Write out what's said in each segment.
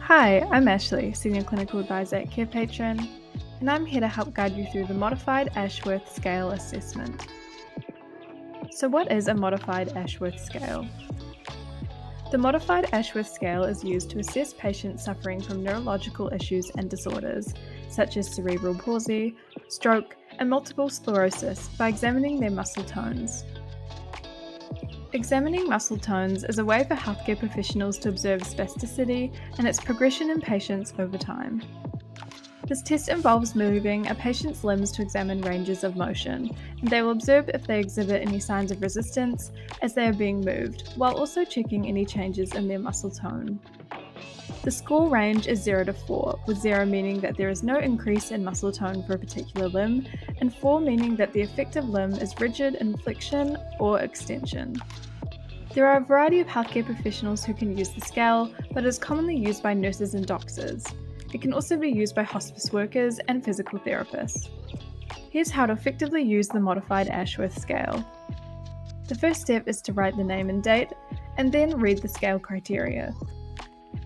Hi, I'm Ashley, Senior Clinical Advisor at Carepatron, and I'm here to help guide you through the Modified Ashworth Scale Assessment. So what is a Modified Ashworth Scale? The Modified Ashworth Scale is used to assess patients suffering from neurological issues and disorders, such as cerebral palsy, stroke, and multiple sclerosis by examining their muscle tones. Examining muscle tones is a way for healthcare professionals to observe spasticity and its progression in patients over time. This test involves moving a patient's limbs to examine ranges of motion, and they will observe if they exhibit any signs of resistance as they are being moved, while also checking any changes in their muscle tone. The score range is 0 to 4, with 0 meaning that there is no increase in muscle tone for a particular limb, and 4 meaning that the affected limb is rigid in flexion or extension. There are a variety of healthcare professionals who can use the scale, but it is commonly used by nurses and doctors. It can also be used by hospice workers and physical therapists. Here's how to effectively use the Modified Ashworth Scale. The first step is to write the name and date, and then read the scale criteria.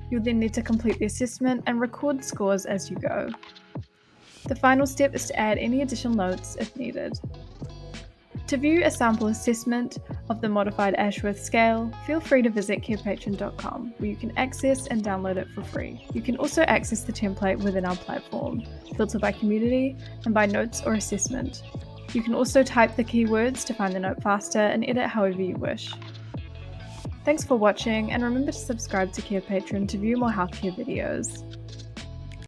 You'll then need to complete the assessment and record scores as you go. The final step is to add any additional notes if needed. To view a sample assessment of the Modified Ashworth Scale, feel free to visit carepatron.com, where you can access and download it for free. You can also access the template within our platform, filter by community and by notes or assessment. You can also type the keywords to find the note faster and edit however you wish. Thanks for watching, and remember to subscribe to Carepatron to view more healthcare videos.